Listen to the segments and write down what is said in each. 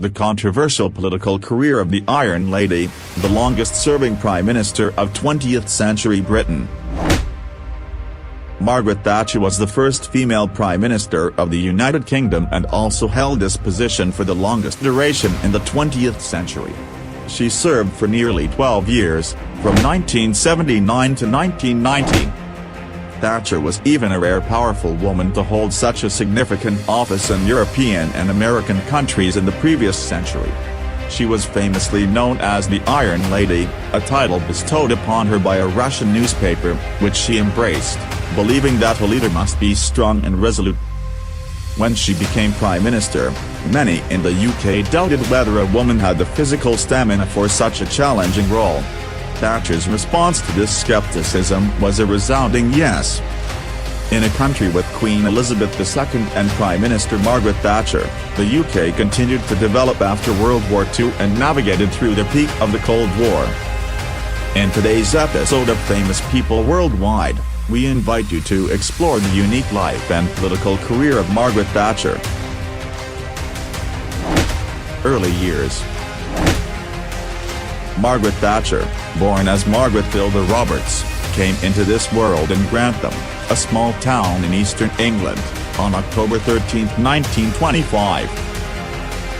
the controversial political career of the Iron Lady, the longest-serving Prime Minister of 20th century Britain. Margaret Thatcher was the first female Prime Minister of the United Kingdom and also held this position for the longest duration in the 20th century. She served for nearly 12 years, from 1979 to 1990. Thatcher was even a rare powerful woman to hold such a significant office in European and American countries in the previous century. She was famously known as the Iron Lady, a title bestowed upon her by a Russian newspaper, which she embraced, believing that a leader must be strong and resolute. When she became Prime Minister, many in the UK doubted whether a woman had the physical stamina for such a challenging role. Thatcher's response to this skepticism was a resounding yes. In a country with Queen Elizabeth II and Prime Minister Margaret Thatcher, the UK continued to develop after World War II and navigated through the peak of the Cold War. In today's episode of Famous People Worldwide, we invite you to explore the unique life and political career of Margaret Thatcher. Early years. Margaret Thatcher, born as Margaret Philda Roberts, came into this world in Grantham, a small town in eastern England, on October 13, 1925.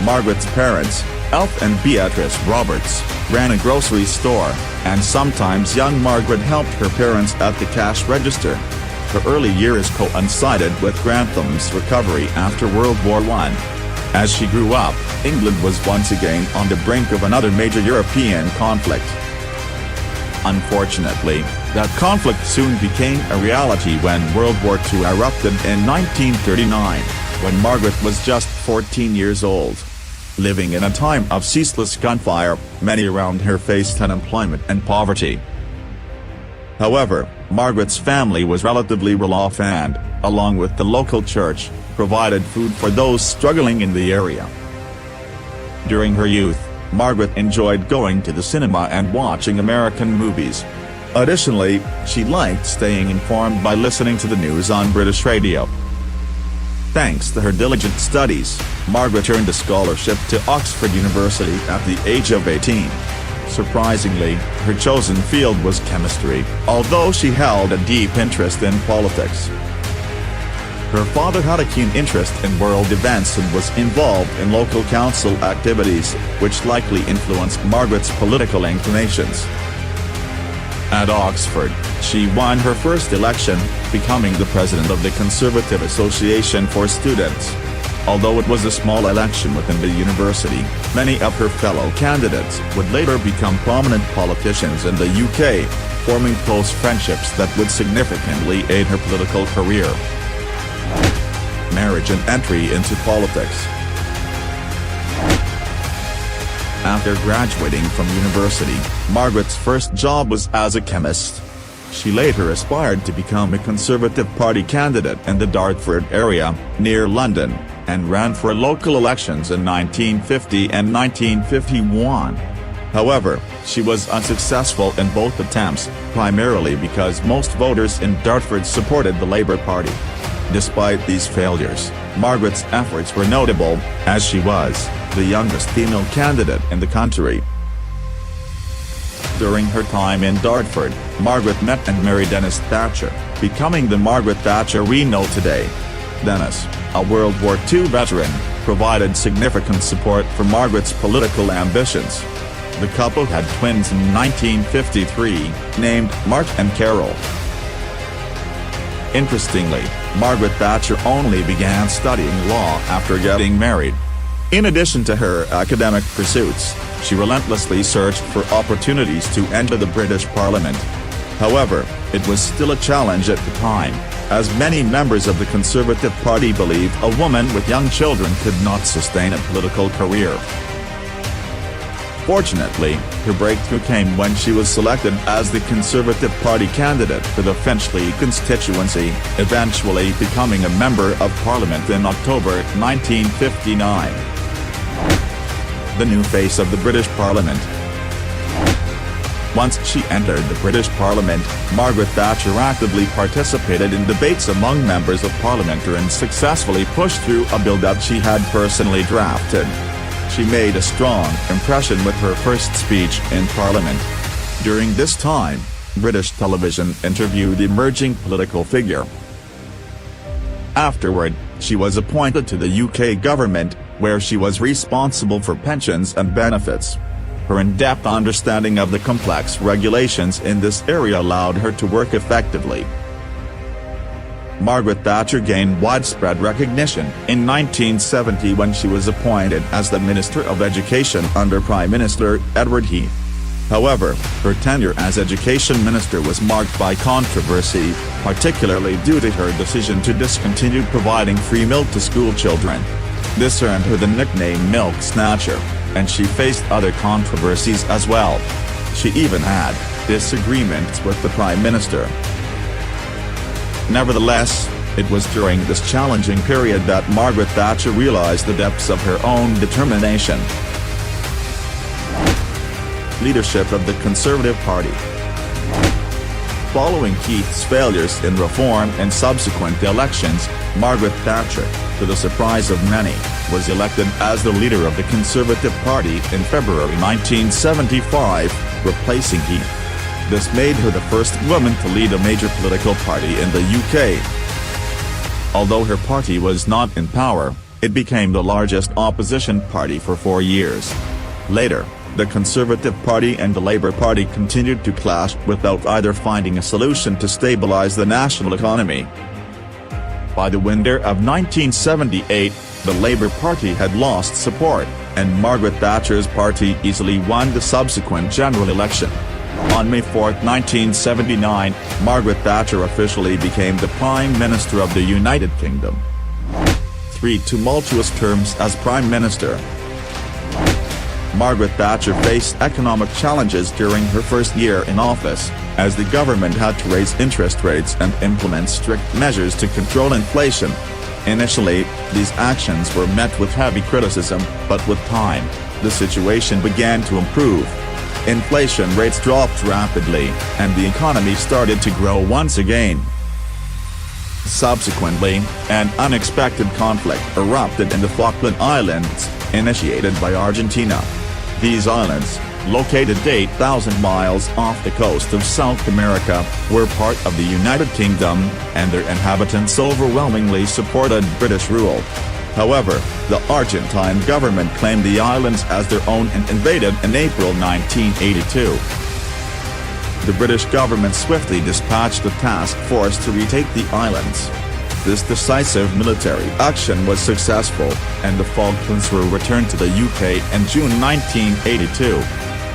Margaret's parents, Alf and Beatrice Roberts, ran a grocery store, and sometimes young Margaret helped her parents at the cash register. Her early years coincided with Grantham's recovery after World War I. As she grew up, England was once again on the brink of another major European conflict. Unfortunately, that conflict soon became a reality when World War II erupted in 1939, when Margaret was just 14 years old. Living in a time of ceaseless gunfire, many around her faced unemployment and poverty. However, Margaret's family was relatively well off and, along with the local church, provided food for those struggling in the area. During her youth, Margaret enjoyed going to the cinema and watching American movies. Additionally, she liked staying informed by listening to the news on British radio. Thanks to her diligent studies, Margaret earned a scholarship to Oxford University at the age of 18. Surprisingly, her chosen field was chemistry, although she held a deep interest in politics. Her father had a keen interest in world events and was involved in local council activities, which likely influenced Margaret's political inclinations. At Oxford, she won her first election, becoming the president of the Conservative Association for Students. Although it was a small election within the university, many of her fellow candidates would later become prominent politicians in the UK, forming close friendships that would significantly aid her political career. Marriage and entry into politics. After graduating from university, Margaret's first job was as a chemist. She later aspired to become a Conservative Party candidate in the Dartford area, near London, and ran for local elections in 1950 and 1951. However, she was unsuccessful in both attempts, primarily because most voters in Dartford supported the Labour Party. Despite these failures, Margaret's efforts were notable, as she was the youngest female candidate in the country. During her time in Dartford, Margaret met and married Dennis Thatcher, becoming the Margaret Thatcher we know today. Dennis, a World War II veteran, provided significant support for Margaret's political ambitions. The couple had twins in 1953, named Mark and Carol. Interestingly, Margaret Thatcher only began studying law after getting married. In addition to her academic pursuits, she relentlessly searched for opportunities to enter the British Parliament. However, it was still a challenge at the time, as many members of the Conservative Party believed a woman with young children could not sustain a political career. Fortunately, her breakthrough came when she was selected as the Conservative Party candidate for the Finchley constituency, eventually becoming a Member of Parliament in October 1959. The new face of the British Parliament. Once she entered the British Parliament, Margaret Thatcher actively participated in debates among members of Parliament and successfully pushed through a bill that she had personally drafted. She made a strong impression with her first speech in Parliament. During this time, British television interviewed the emerging political figure. Afterward, she was appointed to the UK government, where she was responsible for pensions and benefits. Her in-depth understanding of the complex regulations in this area allowed her to work effectively. Margaret Thatcher gained widespread recognition in 1970 when she was appointed as the Minister of Education under Prime Minister Edward Heath. However, her tenure as Education Minister was marked by controversy, particularly due to her decision to discontinue providing free milk to school children. This earned her the nickname Milk Snatcher, and she faced other controversies as well. She even had disagreements with the Prime Minister. Nevertheless, it was during this challenging period that Margaret Thatcher realized the depths of her own determination. Leadership of the Conservative Party. Following Heath's failures in reform and subsequent elections, Margaret Thatcher, to the surprise of many, was elected as the leader of the Conservative Party in February 1975, replacing Heath. This made her the first woman to lead a major political party in the UK. Although her party was not in power, it became the largest opposition party for 4 years. Later, the Conservative Party and the Labour Party continued to clash without either finding a solution to stabilise the national economy. By the winter of 1978, the Labour Party had lost support, and Margaret Thatcher's party easily won the subsequent general election. On May 4, 1979, Margaret Thatcher officially became the Prime Minister of the United Kingdom. 3 tumultuous terms as Prime Minister. Margaret Thatcher faced economic challenges during her first year in office, as the government had to raise interest rates and implement strict measures to control inflation. Initially, these actions were met with heavy criticism, but with time, the situation began to improve. Inflation rates dropped rapidly, and the economy started to grow once again. Subsequently, an unexpected conflict erupted in the Falkland Islands, initiated by Argentina. These islands, located 8,000 miles off the coast of South America, were part of the United Kingdom, and their inhabitants overwhelmingly supported British rule. However, the Argentine government claimed the islands as their own and invaded in April 1982. The British government swiftly dispatched a task force to retake the islands. This decisive military action was successful, and the Falklands were returned to the UK in June 1982.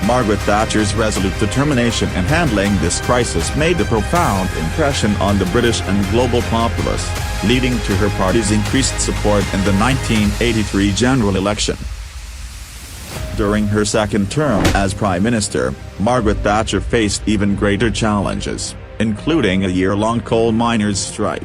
Margaret Thatcher's resolute determination in handling this crisis made a profound impression on the British and global populace, leading to her party's increased support in the 1983 general election. During her second term as Prime Minister, Margaret Thatcher faced even greater challenges, including a year-long coal miners' strike.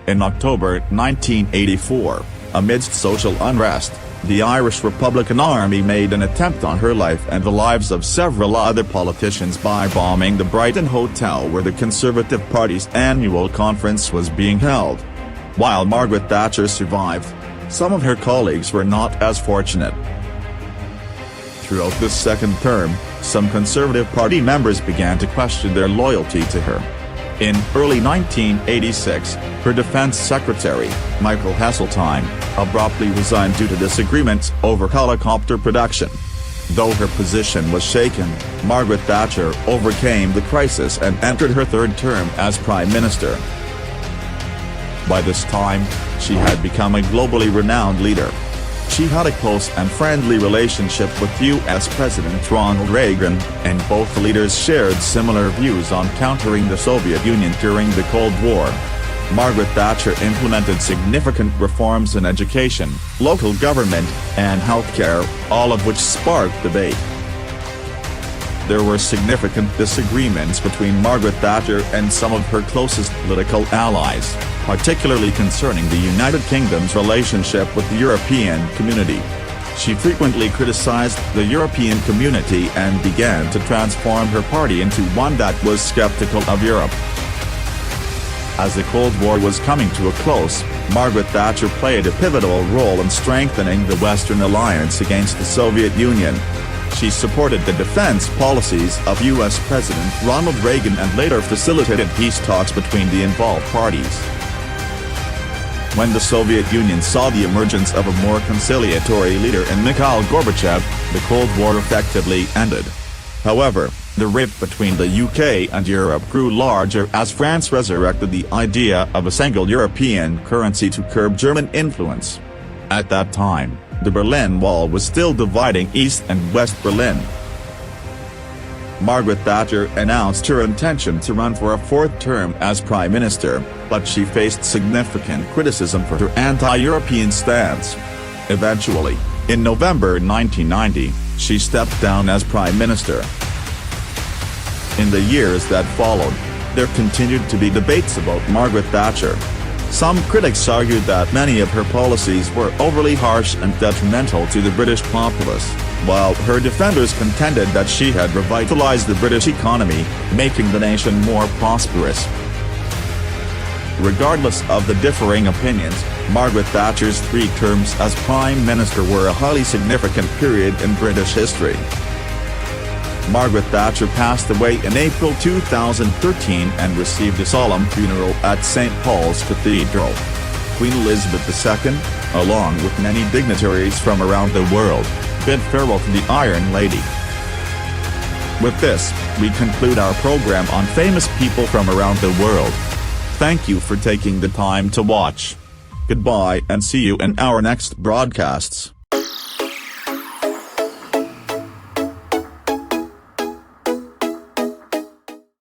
In October 1984, amidst social unrest, the Irish Republican Army made an attempt on her life and the lives of several other politicians by bombing the Brighton Hotel where the Conservative Party's annual conference was being held. While Margaret Thatcher survived, some of her colleagues were not as fortunate. Throughout this second term, some Conservative Party members began to question their loyalty to her. In early 1986, her Defense Secretary, Michael Heseltine, abruptly resigned due to disagreements over helicopter production. Though her position was shaken, Margaret Thatcher overcame the crisis and entered her third term as Prime Minister. By this time, she had become a globally renowned leader. She had a close and friendly relationship with U.S. President Ronald Reagan, and both leaders shared similar views on countering the Soviet Union during the Cold War. Margaret Thatcher implemented significant reforms in education, local government, and healthcare, all of which sparked debate. There were significant disagreements between Margaret Thatcher and some of her closest political allies, particularly concerning the United Kingdom's relationship with the European community. She frequently criticized the European community and began to transform her party into one that was skeptical of Europe. As the Cold War was coming to a close, Margaret Thatcher played a pivotal role in strengthening the Western alliance against the Soviet Union. She supported the defense policies of U.S. President Ronald Reagan and later facilitated peace talks between the involved parties. When the Soviet Union saw the emergence of a more conciliatory leader in Mikhail Gorbachev, the Cold War effectively ended. However, the rift between the UK and Europe grew larger as France resurrected the idea of a single European currency to curb German influence. At that time, the Berlin Wall was still dividing East and West Berlin. Margaret Thatcher announced her intention to run for a fourth term as Prime Minister, but she faced significant criticism for her anti-European stance. Eventually, in November 1990, she stepped down as Prime Minister. In the years that followed, there continued to be debates about Margaret Thatcher. Some critics argued that many of her policies were overly harsh and detrimental to the British populace, while her defenders contended that she had revitalized the British economy, making the nation more prosperous. Regardless of the differing opinions, Margaret Thatcher's 3 terms as Prime Minister were a highly significant period in British history. Margaret Thatcher passed away in April 2013 and received a solemn funeral at St. Paul's Cathedral. Queen Elizabeth II, along with many dignitaries from around the world, bid farewell to the Iron Lady. With this, we conclude our program on famous people from around the world. Thank you for taking the time to watch. Goodbye and see you in our next broadcasts.